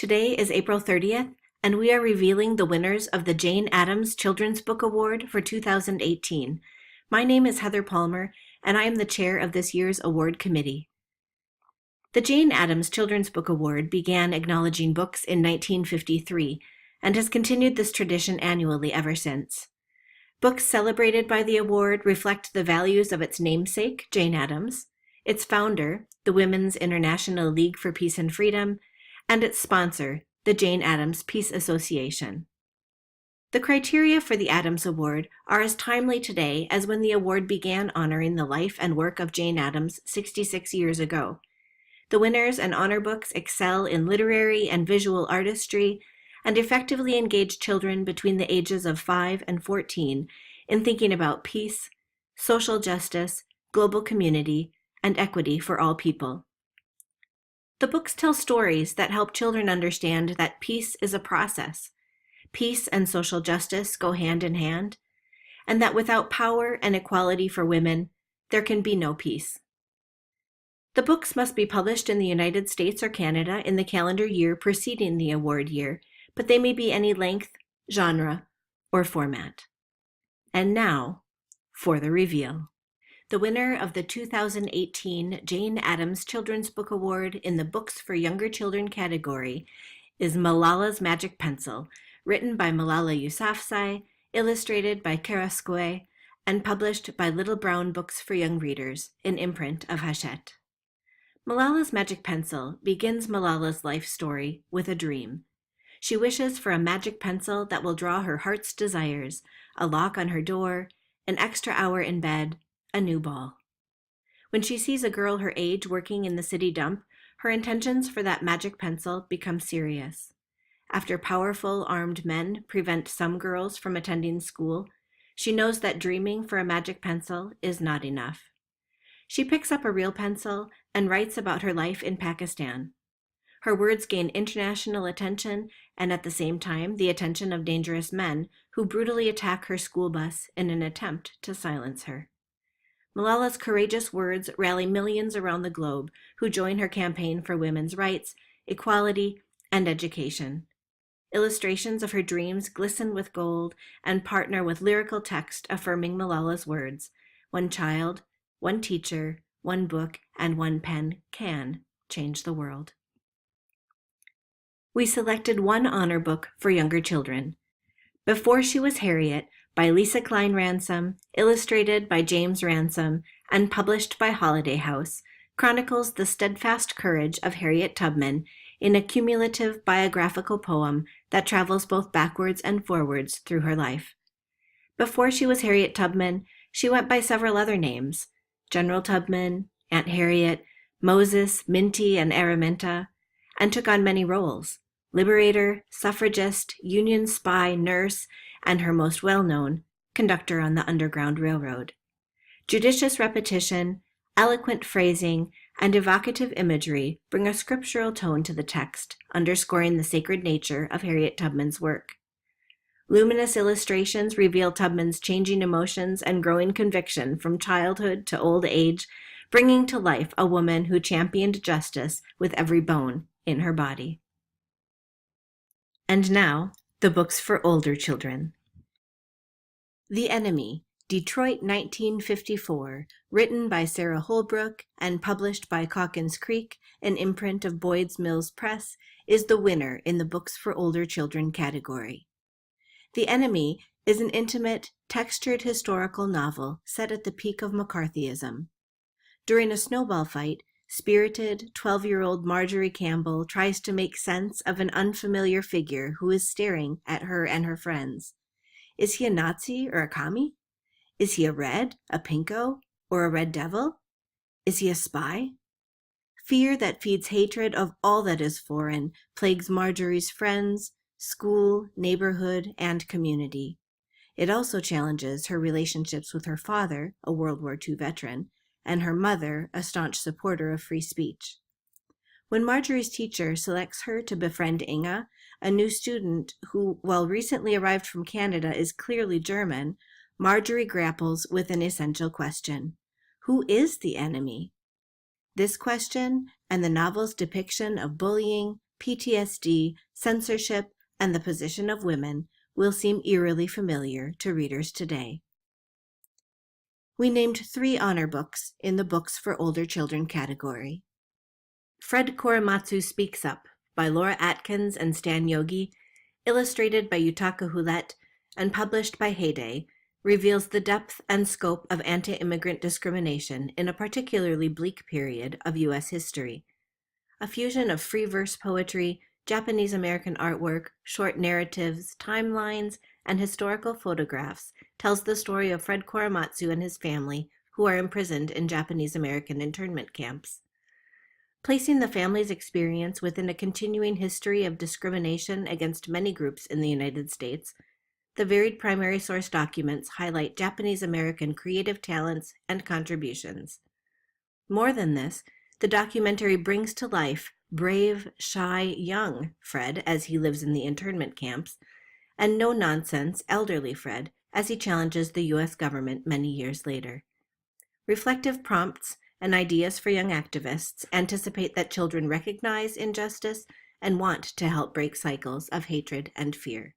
Today is April 30th, and we are revealing the winners of the Jane Addams Children's Book Award for 2018. My name is Heather Palmer, and I am the chair of this year's award committee. The Jane Addams Children's Book Award began acknowledging books in 1953 and has continued this tradition annually ever since. Books celebrated by the award reflect the values of its namesake, Jane Addams, its founder, the Women's International League for Peace and Freedom, and its sponsor, the Jane Addams Peace Association. The criteria for the Addams Award are as timely today as when the award began honoring the life and work of Jane Addams 66 years ago. The winners and honor books excel in literary and visual artistry and effectively engage children between the ages of 5 and 14 in thinking about peace, social justice, global community, and equity for all people. The books tell stories that help children understand that peace is a process. Peace and social justice go hand in hand, and that without power and equality for women, there can be no peace. The books must be published in the United States or Canada in the calendar year preceding the award year, but they may be any length, genre, or format. And now, for the reveal. The winner of the 2018 Jane Addams Children's Book Award in the Books for Younger Children category is Malala's Magic Pencil, written by Malala Yousafzai, illustrated by Kara Skoe, and published by Little Brown Books for Young Readers, an imprint of Hachette. Malala's Magic Pencil begins Malala's life story with a dream. She wishes for a magic pencil that will draw her heart's desires, a lock on her door, an extra hour in bed, a new ball. When she sees a girl her age working in the city dump, her intentions for that magic pencil become serious. After powerful armed men prevent some girls from attending school, she knows that dreaming for a magic pencil is not enough. She picks up a real pencil and writes about her life in Pakistan. Her words gain international attention and at the same time the attention of dangerous men who brutally attack her school bus in an attempt to silence her. Malala's courageous words rally millions around the globe who join her campaign for women's rights, equality, and education. Illustrations of her dreams glisten with gold and partner with lyrical text affirming Malala's words, "One child, one teacher, one book, and one pen can change the world." We selected one honor book for younger children. Before She Was Harriet by Lisa Klein Ransom, illustrated by James Ransom, and published by Holiday House, chronicles the steadfast courage of Harriet Tubman in a cumulative biographical poem that travels both backwards and forwards through her life. Before She Was Harriet Tubman, she went by several other names: General Tubman, Aunt Harriet, Moses, Minty, and Araminta, and took on many roles: liberator, suffragist, Union spy, nurse, and her most well-known, conductor on the Underground Railroad. Judicious repetition, eloquent phrasing, and evocative imagery bring a scriptural tone to the text, underscoring the sacred nature of Harriet Tubman's work. Luminous illustrations reveal Tubman's changing emotions and growing conviction from childhood to old age, bringing to life a woman who championed justice with every bone in her body. And now, the books for older children. The Enemy, Detroit 1954, written by Sarah Holbrook and published by Calkins Creek, an imprint of Boyd's Mills Press, is the winner in the Books for Older Children category. The Enemy is an intimate, textured historical novel set at the peak of McCarthyism. During a snowball fight, spirited 12-year-old Marjorie Campbell tries to make sense of an unfamiliar figure who is staring at her and her friends. Is he a Nazi or a commie? Is he a red, a pinko, or a red devil? Is he a spy? Fear that feeds hatred of all that is foreign plagues Marjorie's friends, school, neighborhood, and community. It also challenges her relationships with her father, a World War II veteran, and her mother, a staunch supporter of free speech. When Marjorie's teacher selects her to befriend Inga, a new student who, while recently arrived from Canada, is clearly German, Marjorie grapples with an essential question: who is the enemy? This question, and the novel's depiction of bullying, PTSD, censorship, and the position of women will seem eerily familiar to readers today. We named 3 honor books in the Books for Older Children category. Fred Korematsu Speaks Up by Laura Atkins and Stan Yogi, illustrated by Yutaka Hulett, and published by Heyday, reveals the depth and scope of anti-immigrant discrimination in a particularly bleak period of U.S. history. A fusion of free verse poetry, Japanese-American artwork, short narratives, timelines, and historical photographs tells the story of Fred Korematsu and his family, who are imprisoned in Japanese-American internment camps. Placing the family's experience within a continuing history of discrimination against many groups in the United States, the varied primary source documents highlight Japanese-American creative talents and contributions. More than this, the documentary brings to life brave, shy, young Fred as he lives in the internment camps, and no-nonsense, elderly Fred as he challenges the U.S. government many years later. Reflective prompts and ideas for young activists anticipate that children recognize injustice and want to help break cycles of hatred and fear.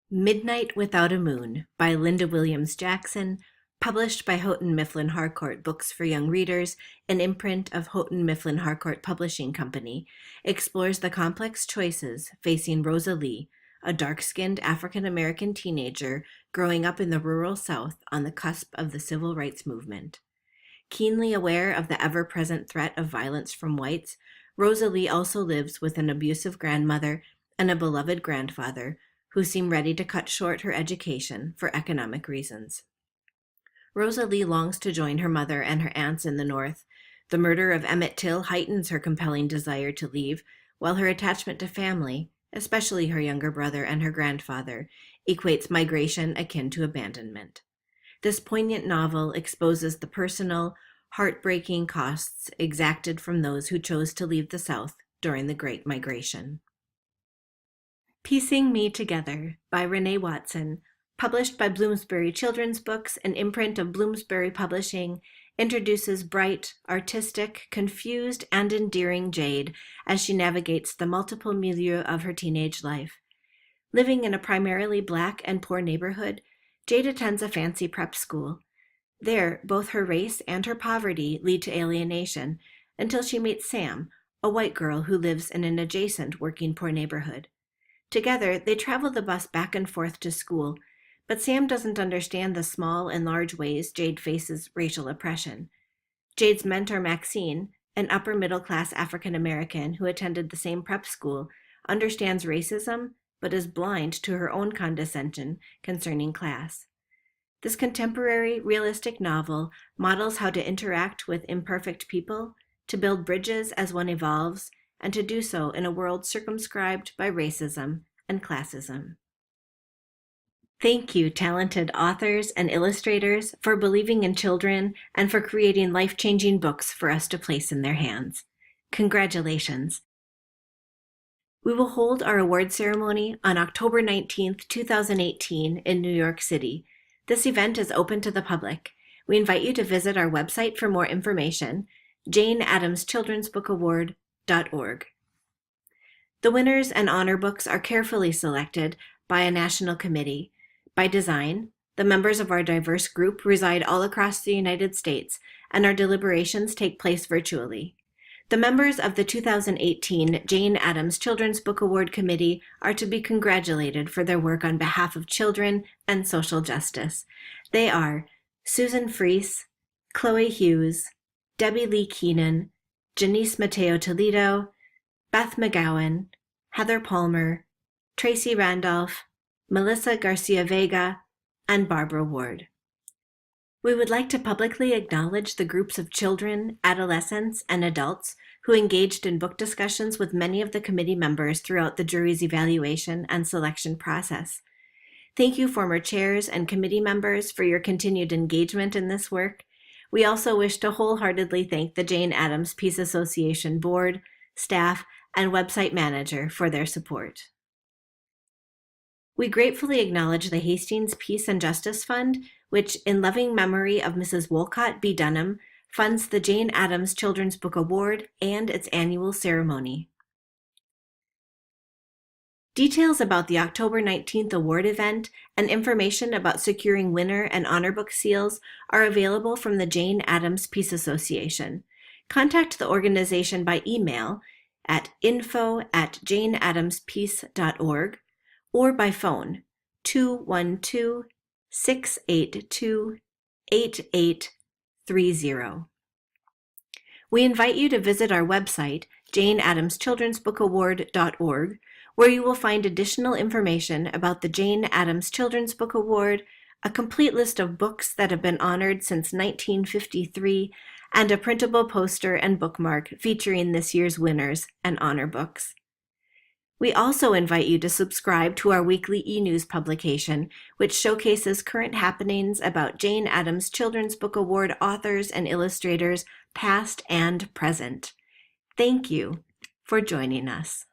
Midnight Without a Moon by Linda Williams Jackson, published by Houghton Mifflin Harcourt Books for Young Readers, an imprint of Houghton Mifflin Harcourt Publishing Company, explores the complex choices facing Rosa Lee, a dark-skinned African-American teenager growing up in the rural South on the cusp of the civil rights movement. Keenly aware of the ever-present threat of violence from whites, Rosa Lee also lives with an abusive grandmother and a beloved grandfather who seem ready to cut short her education for economic reasons. Rosa Lee longs to join her mother and her aunts in the North. The murder of Emmett Till heightens her compelling desire to leave, while her attachment to family, especially her younger brother and her grandfather, equates migration akin to abandonment. This poignant novel exposes the personal, heartbreaking costs exacted from those who chose to leave the South during the Great Migration. Piecing Me Together by Renee Watson, published by Bloomsbury Children's Books, an imprint of Bloomsbury Publishing, introduces bright, artistic, confused, and endearing Jade as she navigates the multiple milieu of her teenage life. Living in a primarily Black and poor neighborhood, Jade attends a fancy prep school. There, both her race and her poverty lead to alienation until she meets Sam, a white girl who lives in an adjacent working poor neighborhood. Together, they travel the bus back and forth to school, but Sam doesn't understand the small and large ways Jade faces racial oppression. Jade's mentor, Maxine, an upper-middle-class African-American who attended the same prep school, understands racism, but is blind to her own condescension concerning class. This contemporary, realistic novel models how to interact with imperfect people, to build bridges as one evolves, and to do so in a world circumscribed by racism and classism. Thank you, talented authors and illustrators, for believing in children and for creating life-changing books for us to place in their hands. Congratulations. We will hold our award ceremony on October 19th, 2018 in New York City. This event is open to the public. We invite you to visit our website for more information, janeaddamschildrensbookaward.org. The winners and honor books are carefully selected by a national committee. By design, the members of our diverse group reside all across the United States, and our deliberations take place virtually. The members of the 2018 Jane Addams Children's Book Award Committee are to be congratulated for their work on behalf of children and social justice. They are Susan Freese, Chloe Hughes, Debbie Lee Keenan, Janice Mateo Toledo, Beth McGowan, Heather Palmer, Tracy Randolph, Melissa Garcia Vega, and Barbara Ward. We would like to publicly acknowledge the groups of children, adolescents, and adults who engaged in book discussions with many of the committee members throughout the jury's evaluation and selection process. Thank you, former chairs and committee members, for your continued engagement in this work. We also wish to wholeheartedly thank the Jane Addams Peace Association board, staff, and website manager for their support. We gratefully acknowledge the Hastings Peace and Justice Fund, which, in loving memory of Mrs. Wolcott B. Dunham, funds the Jane Addams Children's Book Award and its annual ceremony. Details about the October 19th award event and information about securing winner and honor book seals are available from the Jane Addams Peace Association. Contact the organization by email at info@janeaddamspeace.org or by phone 212-682-8830. We invite you to visit our website, janeaddamschildrensbookaward.org, where you will find additional information about the Jane Addams Children's Book Award, a complete list of books that have been honored since 1953, and a printable poster and bookmark featuring this year's winners and honor books. We also invite you to subscribe to our weekly e-news publication, which showcases current happenings about Jane Addams Children's Book Award authors and illustrators, past and present. Thank you for joining us.